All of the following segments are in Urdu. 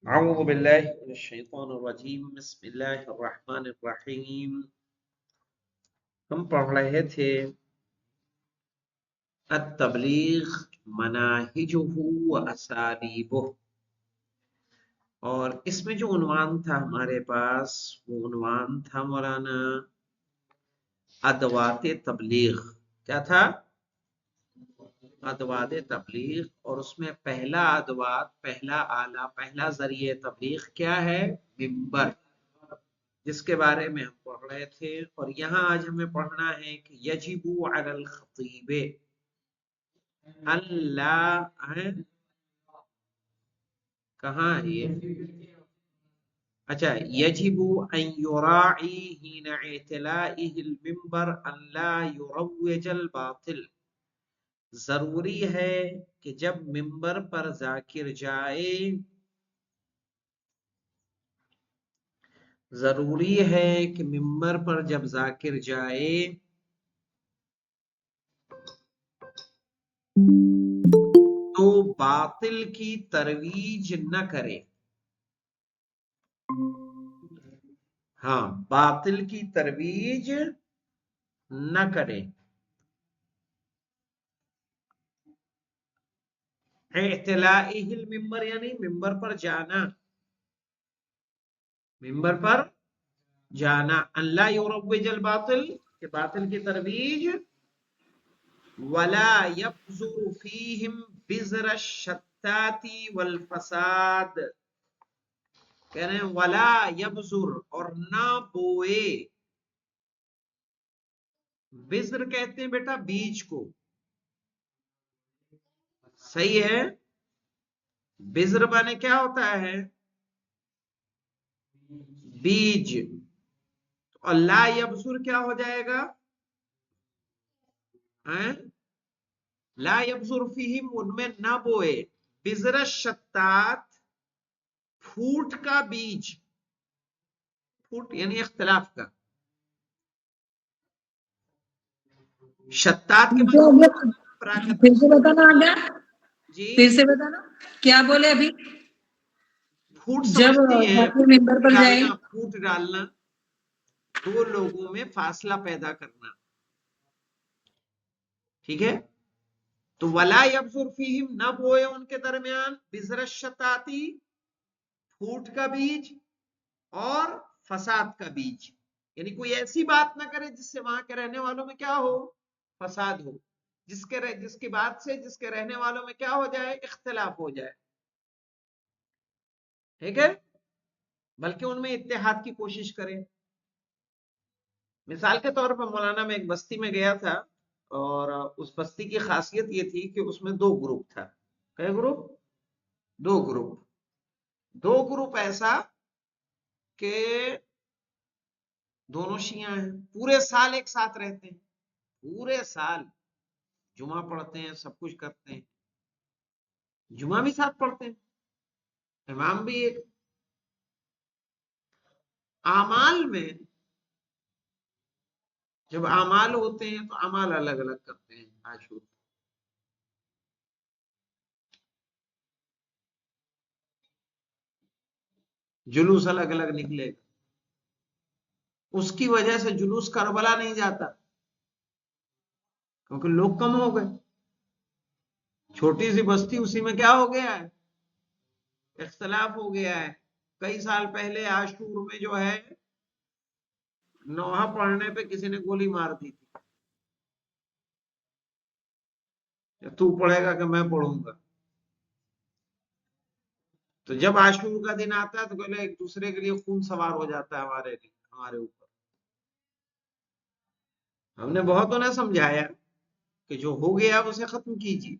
اعوذ باللہ من الشیطان الرجیم بسم اللہ الرحمن الرحیم. ہم پڑھ رہے تھے التبلیغ مناہجہ و اسالیبہ، اور اس میں جو عنوان تھا ہمارے پاس وہ عنوان تھا مولانا ادوات تبلیغ. کیا تھا؟ ادوات تبلیغ. اور اس میں پہلا ادوات، پہلا آلہ، پہلا ذریعہ تبلیغ کیا ہے؟ منبر، جس کے بارے میں ہم پڑھ رہے تھے. اور یہاں آج ہمیں پڑھنا ہے کہ یجب علی الخطیب اللہ، کہاں ہے یہ؟ اچھا، یجب ان یراعی حین اعتلائہ المنبر ان لا یروج الباطل. ضروری ہے کہ جب منبر پر ذاکر جائے، ضروری ہے کہ منبر پر جب ذاکر جائے تو باطل کی ترویج نہ کرے. ہاں، باطل کی ترویج نہ کرے. اعتلائہ المنبر یعنی منبر پر جانا، منبر پر جانا. اللہ یروج الباطل، کہ باطل کی ترویج. ولا یبذر فیہم بذر الشتات والفساد، کہہ رہے ہیں ولا یبذر، اور نہ بوئے. بذر کہتے ہیں بیٹا بیج کو، صحیح ہے؟ بذر مانے کیا ہوتا ہے؟ بیج. تو اللہ یبذر کیا ہو جائے گا؟ لا یبذر فیہم، ان میں نہ بوئے. بذر الشتات، پھوٹ کا بیج. پھوٹ یعنی اختلاف کا. شتات کے مطلب پھر سے بتانا آگیا، جی پھر سے بتانا کیا بولے ابھی. پھوٹ جب سمجھتی ہیں؟ ممبر پر جائے، پھوٹ ڈالنا، دو لوگوں میں فاصلہ پیدا کرنا. ٹھیک ہے؟ تو ولا یبذر فیہم، نہ بوئے ان کے درمیان بذر الشتاتی، پھوٹ کا بیج، اور فساد کا بیج. یعنی کوئی ایسی بات نہ کرے جس سے وہاں کے رہنے والوں میں کیا ہو؟ فساد ہو. جس کی بات سے جس کے رہنے والوں میں کیا ہو جائے؟ اختلاف ہو جائے. ٹھیک ہے؟ بلکہ ان میں اتحاد کی کوشش کریں. مثال کے طور پر مولانا میں ایک بستی میں گیا تھا، اور اس بستی کی خاصیت یہ تھی کہ اس میں دو گروپ تھا. کئے گروپ؟ دو گروپ. دو گروپ ایسا کہ دونوں شیعہ ہیں، پورے سال ایک ساتھ رہتے ہیں، پورے سال جمعہ پڑھتے ہیں، سب کچھ کرتے ہیں، جمعہ بھی ساتھ پڑھتے ہیں، امام بھی ایک. اعمال میں جب اعمال ہوتے ہیں تو اعمال الگ الگ کرتے ہیں. عاشور جلوس الگ الگ نکلے گا. اس کی وجہ سے جلوس کربلا نہیں جاتا، کیونکہ لوگ کم ہو گئے. چھوٹی سی بستی، اسی میں کیا ہو گیا ہے؟ اختلاف ہو گیا ہے. کئی سال پہلے عاشور میں جو ہے نوحہ پڑھنے پہ کسی نے گولی مار دی تھی. تو پڑھے گا کہ میں پڑھوں گا؟ تو جب عاشور کا دن آتا ہے تو پہلے ایک دوسرے کے لیے خون سوار ہو جاتا ہے ہمارے اوپر. ہم نے بہت انہیں سمجھایا کہ جو ہو گیا اسے ختم کیجیے.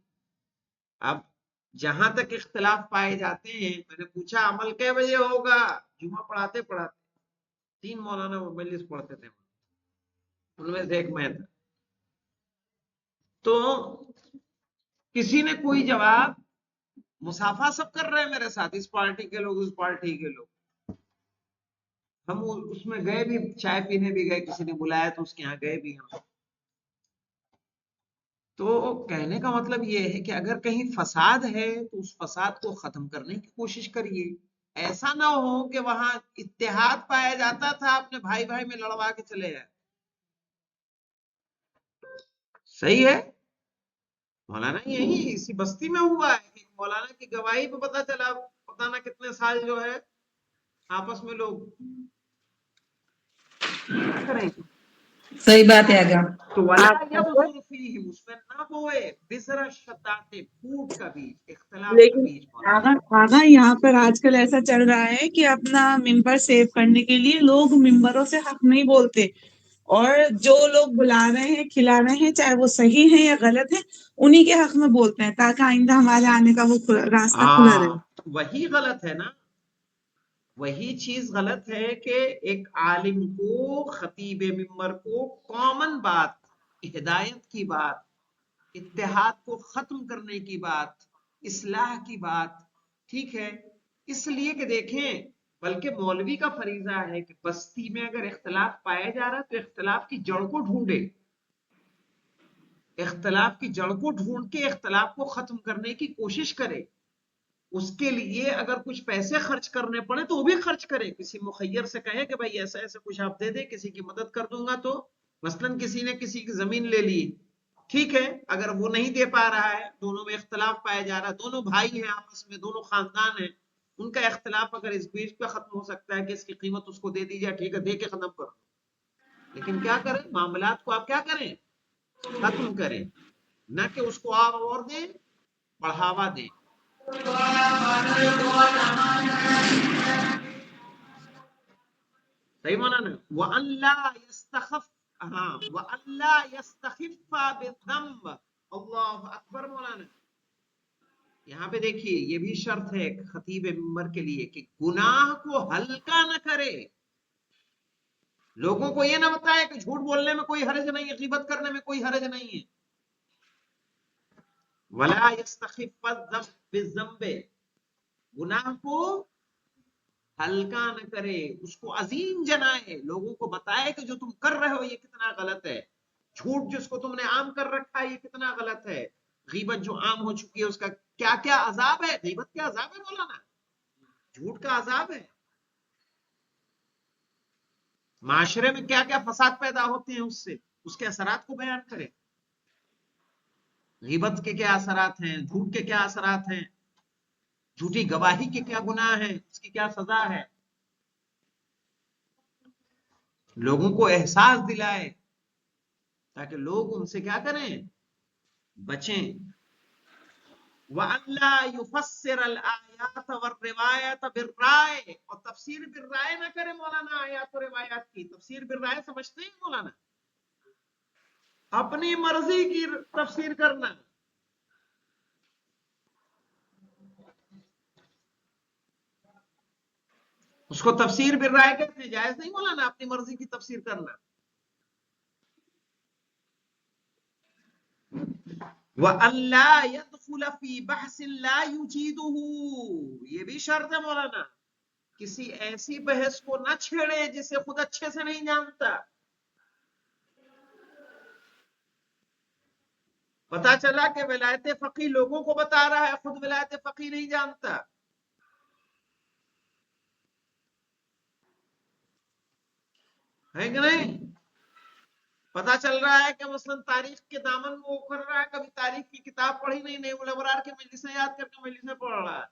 اب جہاں تک اختلاف پائے جاتے ہیں، میں نے پوچھا عمل کئے بجے ہوگا؟ جمعہ پڑھاتے پڑھاتے 3 مولانا مجلس پڑھتے تھے، ان میں سے ایک میں تھا. تو کسی نے کوئی جواب، مسافہ سب کر رہے ہیں میرے ساتھ، اس پارٹی کے لوگ، اس پارٹی کے لوگ. ہم اس میں گئے بھی، چائے پینے بھی گئے، کسی نے بلایا تو اس کے یہاں گئے بھی ہم. تو کہنے کا مطلب یہ ہے کہ اگر کہیں فساد ہے تو اس فساد کو ختم کرنے کی کوشش کریے. ایسا نہ ہو کہ وہاں اتحاد پایا جاتا تھا اپنے بھائی بھائی میں لڑوا کے چلے جائے. صحیح ہے. مولانا یہی اسی بستی میں ہوا ہے کہ مولانا کی گواہی پہ پتا چلا پتا نہ کتنے سال جو ہے آپس میں لوگ کریں. صحیح بات ہے آگا. تو ولا یبذر فیہم، اس میں نہ بوئے بذر الشتات، پھوٹ کا بیج، اختلاف کا لیکن بیج. مولانا آغا یہاں پر آج کل ایسا چل رہا ہے کہ اپنا ممبر سیو کرنے کے لیے لوگ ممبروں سے حق نہیں بولتے، اور جو لوگ بلا رہے ہیں کھلا رہے ہیں چاہے وہ صحیح ہیں یا غلط ہیں انہی کے حق میں بولتے ہیں تاکہ آئندہ ہمارے آنے کا وہ راستہ کھلا رہے. وہی غلط ہے نا، وہی چیز غلط ہے کہ ایک عالم کو، خطیب ممبر کو کامن بات، ہدایت کی بات، اتحاد کو ختم کرنے کی بات، اصلاح کی بات، ٹھیک ہے، اس لیے کہ دیکھیں بلکہ مولوی کا فریضہ ہے کہ بستی میں اگر اختلاف پایا جا رہا ہے تو اختلاف کی جڑ کو ڈھونڈے، اختلاف کی جڑ کو ڈھونڈ کے اختلاف کو ختم کرنے کی کوشش کرے. اس کے لیے اگر کچھ پیسے خرچ کرنے پڑے تو وہ بھی خرچ کرے. کسی مخیر سے کہے کہ بھائی ایسا ایسا کچھ آپ دے دیں، کسی کی مدد کر دوں گا. تو مثلاً کسی نے کسی کی زمین لے لی، ٹھیک ہے، اگر وہ نہیں دے پا رہا ہے، دونوں میں اختلاف پایا جا رہا ہے، دونوں بھائی ہیں آپس میں، دونوں خاندان ہیں، ان کا اختلاف اگر اس بیچ پہ ختم ہو سکتا ہے کہ اس کی قیمت اس کو دے دی جائے، ٹھیک ہے، دے کے ختم کرو. لیکن کیا کریں، معاملات کو آپ کیا کریں، ختم کریں، نہ کہ اس کو آپ اور دیں، بڑھاوا دیں. صحیح مانا نا. وَأَن لَا يَسْتَخِفَّ، ہاں، وَأَن لَا يَسْتَخِفَّ بِالذَّنبِ. اللہ اکبر. مولانا یہاں پہ دیکھیے یہ بھی شرط ہے خطیب ممبر کے لیے کہ گناہ کو ہلکا نہ کرے. لوگوں کو یہ نہ بتائے کہ جھوٹ بولنے میں کوئی حرج نہیں ہے، غیبت کرنے میں کوئی حرج نہیں ہے. وَلَا يَسْتَخِفَّ بِالذَّنبِ، گناہ کو ہلکا نہ کرے، اس کو عظیم جنائے، لوگوں کو بتائے کہ جو تم کر رہے ہو یہ کتنا غلط ہے. جھوٹ جس کو تم نے عام کر رکھا ہے یہ کتنا غلط ہے. غیبت جو عام ہو چکی ہے اس کا کیا کیا عذاب ہے. غیبت کیا عذاب ہے مولانا، جھوٹ کا عذاب ہے. معاشرے میں کیا کیا فساد پیدا ہوتے ہیں اس سے، اس کے اثرات کو بیان کرے. غیبت کے کیا اثرات ہیں، جھوٹ کے کیا اثرات ہیں، جھوٹی گواہی کے کیا گناہ ہیں، اس کی کیا سزا ہے. لوگوں کو احساس دلائے تاکہ لوگ ان سے کیا کریں، بچیں. وَأَن لَا يُفَسِّرَ الْآيَاتَ وَالرِّوَایَةَ بِالرَّائِ، اور تفسیر بالرائے نہ کرے مولانا. آیات و روایات کی تفسیر بالرائے سمجھتے ہیں مولانا، اپنی مرضی کی تفسیر کرنا. اس کو تفسیر بالرائے کہتے ہیں. جائز نہیں مولانا اپنی مرضی کی تفسیر کرنا. وَأَن لَا يَدْخُلَ فِي بَحْثٍ لَا يُجِيدُهُ، یہ بھی شرط ہے مولانا، کسی ایسی بحث کو نہ چھیڑے جسے خود اچھے سے نہیں جانتا. پتا چلا کہ ولایت فقی لوگوں کو بتا رہا ہے، خود ولایت فقی نہیں جانتا. ہے کہ نہیں؟ پتا چل رہا ہے کہ مثلا تاریخ کے دامن میں وہ کر رہا ہے، کبھی تاریخ کی کتاب پڑھی نہیں، نئے الابرار کے مجلسیں یاد کر کے مجلسیں پڑھ رہا ہے،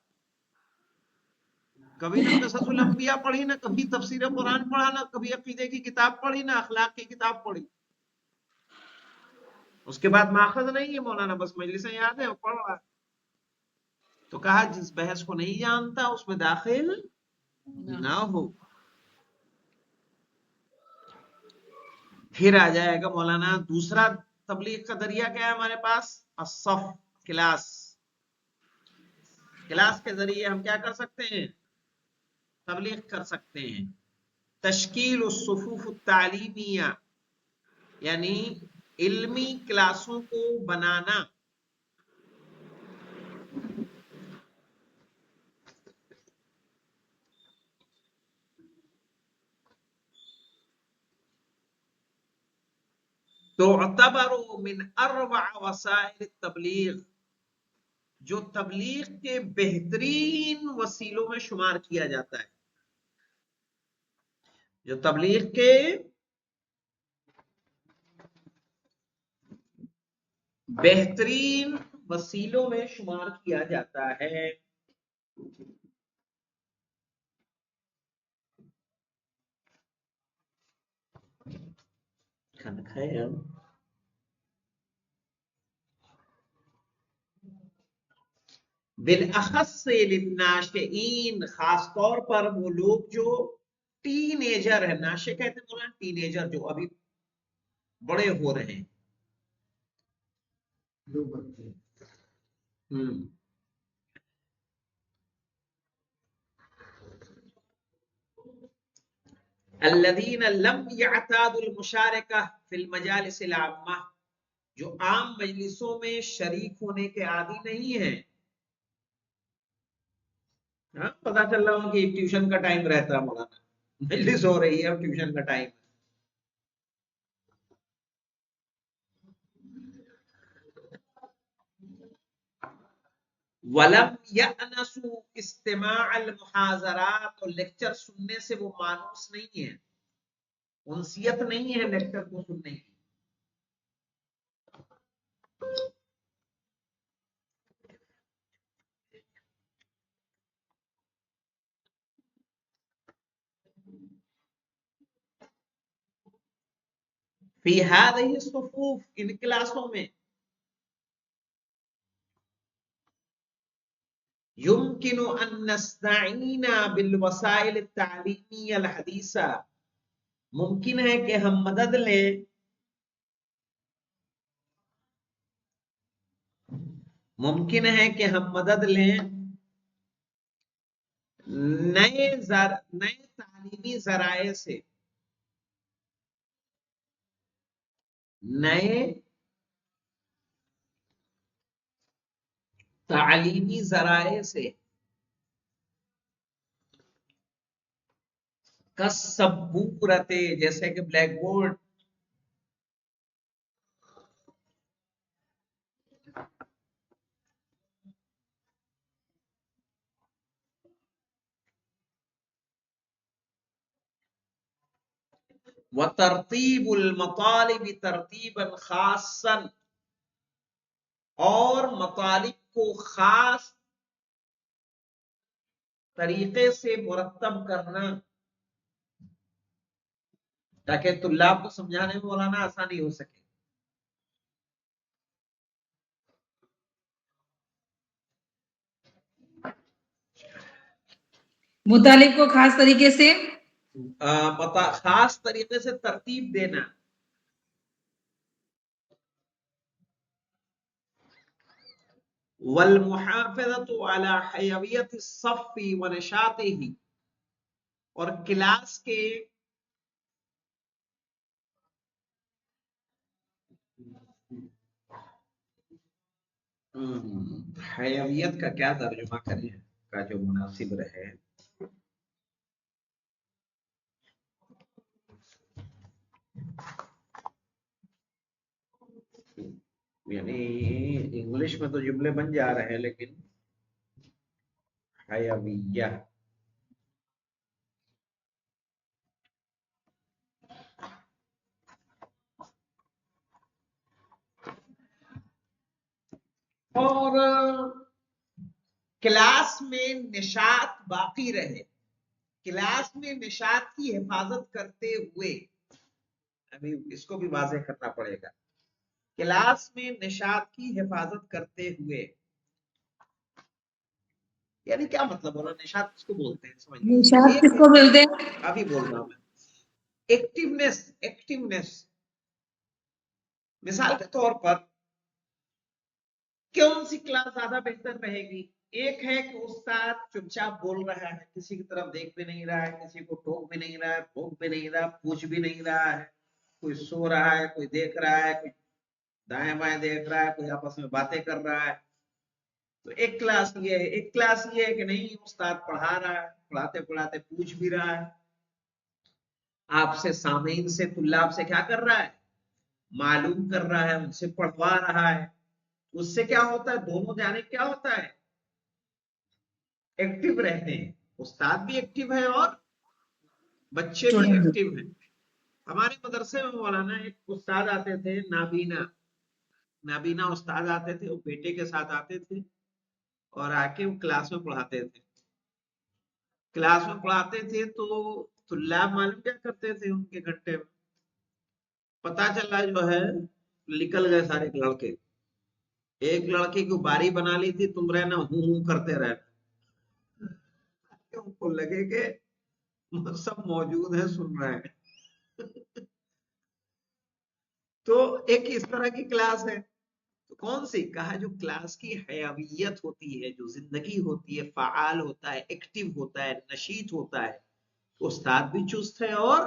کبھی نہ قصص الانبیاء پڑھی، نہ کبھی تفسیر قرآن پڑھا، نہ کبھی عقیدے کی کتاب پڑھی، نہ اخلاق کی کتاب پڑھی. اس کے بعد ماخذ نہیں ہے مولانا، بس مجلسیں یاد ہے وہ پڑھ رہا ہے. تو کہا جس بحث کو نہیں جانتا اس میں داخل نہ ہو. پھر آ جائے گا مولانا دوسرا تبلیغ کا ذریعہ کیا ہے ہمارے پاس، الصف، کلاس. کلاس کے ذریعے ہم کیا کر سکتے ہیں، تبلیغ کر سکتے ہیں. تشکیل الصفوف التعلیمیہ، یعنی علمی کلاسوں کو بنانا. تعتبر من اروع وسائل التبلیغ، جو تبلیغ کے بہترین وسیلوں میں شمار کیا جاتا ہے، جو تبلیغ کے بہترین وسیلوں میں شمار کیا جاتا ہے۔ کھانا کھائے ہم؟ بالاخص للناشئین، خاص طور پر وہ لوگ جو ٹین ایجر ہے، ناشئ کہتے ہیں مولانا ٹین ایجر، جو ابھی بڑے ہو رہے ہیں، الذین لم یعتادوا المشارکہ فی المجالس العامہ، جو عام مجلسوں میں شریک ہونے کے عادی نہیں ہیں۔ ہاں پتا چل رہا ہوں کہ ٹیوشن کا ٹائم رہتا ہے مولانا، مجلس ہو رہی ہے اب ٹیوشن کا ٹائم۔ وَلَمْ يَأْنَسُوا استماع المحاضرات، اور لیکچر سننے سے وہ مانوس نہیں ہے، انسیت نہیں ہے لیکچر کو سننے کی۔ فی هذه الصفوف، ان کلاسوں میں، يمكن ان نستعین بالوسائل التعلیمیہ الحدیثہ، ممکن ہے کہ ہم مدد لیں، ممکن ہے کہ ہم مدد لیں نئے تعلیمی ذرائع سے، نئے تعلیمی ذرائع سے، کسبورت، جیسے کہ بلیک بورڈ، وترتیب المطالب ترتیبا خاصا، اور مطالب کو خاص طریقے سے مرتب کرنا، تاکہ طلاب کو سمجھانے میں مولانا آسانی ہو سکے۔ مطالب کو خاص طریقے سے خاص طریقے سے ترتیب دینا، والمحافظۃ علی حیویت الصف ونشاطہ، اور کلاس کے حیویت کا کیا ترجمہ کریں کا جو مناسب رہے، یعنی انگلش میں تو جملے بن جا رہے ہیں لیکن حیویہ، اور کلاس میں نشاط باقی رہے، کلاس میں نشاط کی حفاظت کرتے ہوئے، ابھی اس کو بھی واضح کرنا پڑے گا، کلاس میں نشاط کی حفاظت کرتے ہوئے، یعنی کیا مطلب ہو رہا ہے؟ نشاط کس کو بولتے ہیں سمجھ نشاط کس کو بولتے ہیں؟ ابھی بول رہا ہوں میں، ایکٹیونیس، مثال کے طور پر کون سی کلاس زیادہ بہتر رہے گی؟ ایک ہے کہ استاد چپ چاپ بول رہا ہے، کسی کی طرف دیکھ بھی نہیں رہا ہے، کسی کو ٹوک بھی نہیں رہا ہے، بھوک بھی نہیں رہا، پوچھ بھی نہیں رہا ہے، کوئی سو رہا ہے، کوئی دیکھ رہا ہے، کوئی دائیں بائیں دیکھ رہا ہے، کوئی آپس میں باتیں کر رہا ہے۔ تو ایک کلاس یہ ہے، ایک کلاس یہ ہے کہ نہیں استاد پڑھا رہا ہے، پڑھاتے پڑھاتے پوچھ بھی رہا ہے، آپ سے سامعین سے طلاب سے کیا کر رہا ہے؟ معلوم کر رہا ہے، ان سے پڑھوا رہا ہے۔ اس سے کیا ہوتا ہے، دونوں جانب کیا ہوتا ہے، ایکٹیو رہتے ہیں، استاد بھی ایکٹیو ہے اور بچے بھی ایکٹیو ہیں۔ ہمارے مدرسے میں مولانا ایک استاد آتے تھے، نابینا استاد آتے تھے، وہ بیٹے کے ساتھ آتے تھے اور آ کے وہ کلاس میں پڑھاتے تھے۔ کلاس میں پڑھاتے تھے تو طلاب معلوم کیا کرتے تھے ان کے گھنٹے میں، پتا چلا جو ہے نکل گئے سارے لڑکے، ایک لڑکے کی باری بنا لی تھی، تم رہنا ہوں کرتے رہنا، ان کو لگے کہ سب موجود ہیں سن رہے ہیں۔ تو ایک اس طرح کی کلاس ہے، تو کون سی، کہا جو کلاس کی حیویت ہوتی ہے، جو زندگی ہوتی ہے، فعال ہوتا ہے، ایکٹیو ہوتا ہے، نشیط ہوتا ہے، استاد بھی چست ہے اور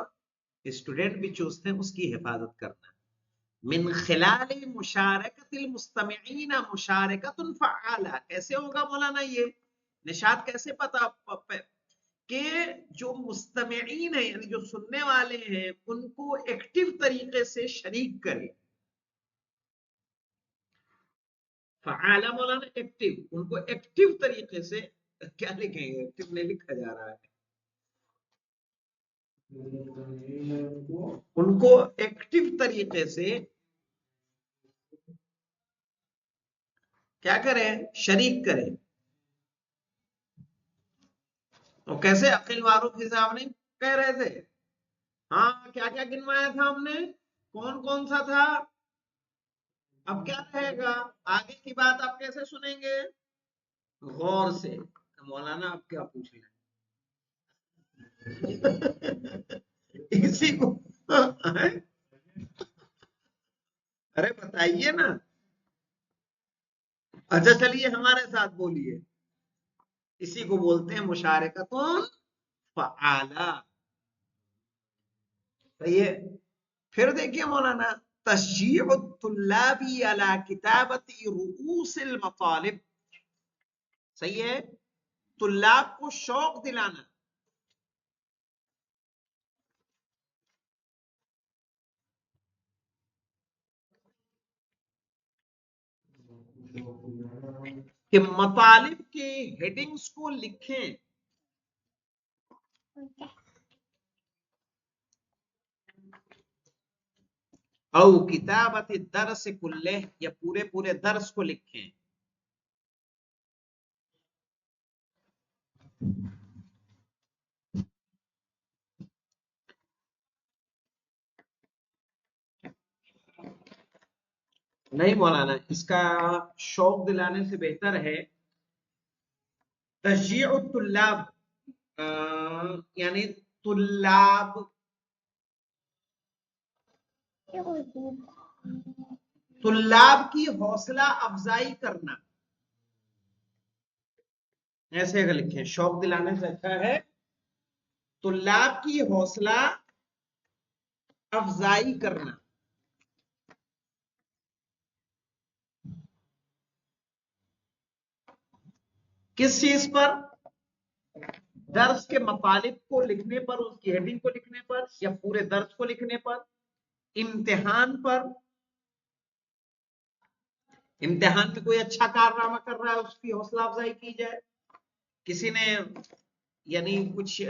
اسٹوڈنٹ بھی چست ہے، اس کی حفاظت کرنا۔ من خلال مشارکت المستمعین مشارکت فعالہ، کیسے ہوگا مولانا یہ نشاط کیسے پتا کہ جو مستمعین ہیں یعنی جو سننے والے ہیں ان کو ایکٹیو طریقے سے شریک کرے، فعالہ مولانا ایکٹیو، ان کو ایکٹیو طریقے سے، کیا لکھیں گے، ایکٹیو نہیں لکھا جا رہا ہے، ان کو ایکٹیو طریقے سے کیا کریں، شریک کریں۔ تو کیسے، عقل معروف صاحب نے کہہ رہے تھے، ہاں کیا کیا گنوایا تھا ہم نے، کون کون سا تھا، اب کیا رہے گا، آگے کی بات آپ کیسے سنیں گے، غور سے۔ مولانا آپ کیا پوچھ رہے ہیں اسی کو، ارے بتائیے نا، اچھا چلیے ہمارے ساتھ بولیے، اسی کو بولتے ہیں مشارکت فعالہ، صحیح ہے۔ پھر دیکھیے مولانا، تشجیع الطلاب علی کتابت رؤوس المطالب، صحیح ہے، طلاب کو شوق دلانا، کہ مطالب کے ہیڈنگز کو لکھیں، او کتابت الدرس کلہ، یا پورے پورے درس کو لکھیں۔ نہیں مولانا، اس کا شوق دلانے سے بہتر ہے تشجیع الطلاب، یعنی طلاب کی حوصلہ افزائی کرنا، ایسے اگر لکھیں، شوق دلانے سے اچھا ہے طلاب کی حوصلہ افزائی کرنا۔ کس چیز پر، درس کے مطالب کو لکھنے پر، اس کی ہیڈنگ کو لکھنے پر، یا پورے درس کو لکھنے پر، امتحان پر، امتحان میں کوئی اچھا کارنامہ کر رہا ہے اس کی حوصلہ افزائی کی جائے، کسی نے یعنی کچھ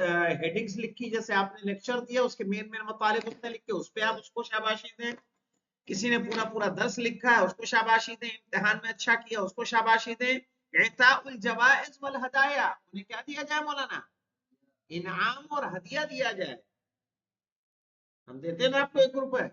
ہیڈنگز لکھی، جیسے آپ نے لیکچر دیا اس کے مین مطالب اس نے لکھے، اس پہ آپ اس کو شاباشی دیں، کسی نے پورا پورا درس لکھا ہے اس کو شاباشی دیں، امتحان میں اچھا کیا اس کو شاباشی دیں۔ اعطاء الجوائز والہدایا، انہیں کیا دیا جائے مولانا، انعام اور ہدیہ دیا جائے، ہم دیتے نا آپ کو 1 روپے،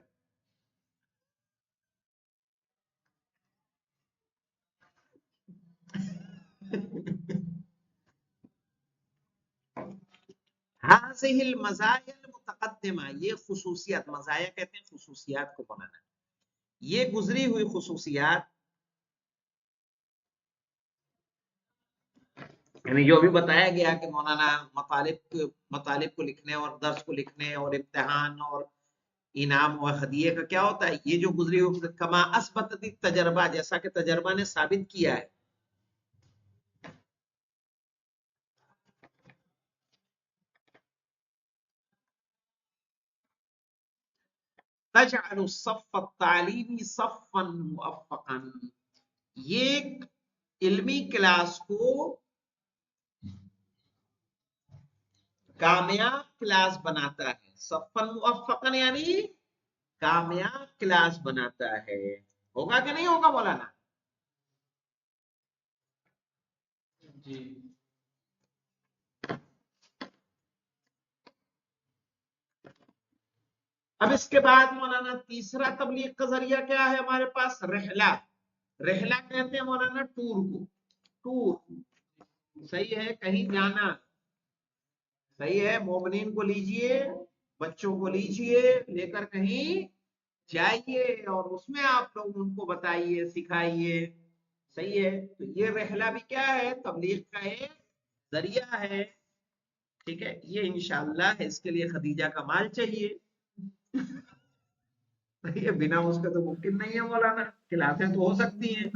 هذه المزایا المتقدمہ، یہ خصوصیات، مزایا کہتے ہیں خصوصیات کو بنانا، یہ گزری ہوئی خصوصیات، یعنی جو بھی بتایا گیا کہ مولانا مطالب کو لکھنے اور درس کو لکھنے اور امتحان اور انعام اور ہدیے کا کیا ہوتا ہے، یہ جو گزری ہوئی، کما اثبتت تجربہ، جیسا کہ تجربہ نے ثابت کیا ہے، تجعل الصف التعلیمی صفا موفقا، یہ علمی کلاس کو کامیاب کلاس بناتا ہے. صفن موفقن یعنی کامیاب کلاس بناتا ہے. ہوگا کہ نہیں ہوگا مولانا؟ جی. اب اس کے بعد مولانا تیسرا تبلیغ کا ذریعہ کیا ہے ہمارے پاس؟ رحلہ. رحلہ کہتے ہیں مولانا ٹور کو. ٹور صحیح ہے، کہیں جانا صحیح ہے. مومنین کو لیجئے، بچوں کو لیجئے، لے کر کہیں جائیے اور اس میں آپ لوگ ان کو بتائیے، سکھائیے. صحیح ہے. تو یہ رحلہ بھی کیا ہے؟ تبلیغ کا ایک ذریعہ ہے. ٹھیک ہے. یہ انشاءاللہ اس کے لیے خدیجہ کا مال چاہیے. یہ بنا اس کا تو ممکن نہیں ہے مولانا. کلاسیں تو ہو سکتی ہیں،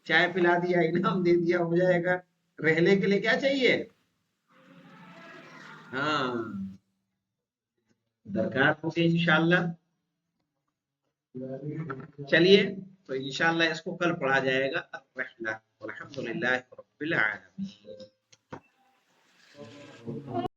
چائے پلا دیا، انعام دے دیا، ہو جائے گا. رحلے کے لیے کیا چاہیے؟ ہاں درکار ہوگی انشاءاللہ. چلیے تو انشاءاللہ اس کو کل پڑھا جائے گا. الرحلہ. والحمدللہ رب العالمین.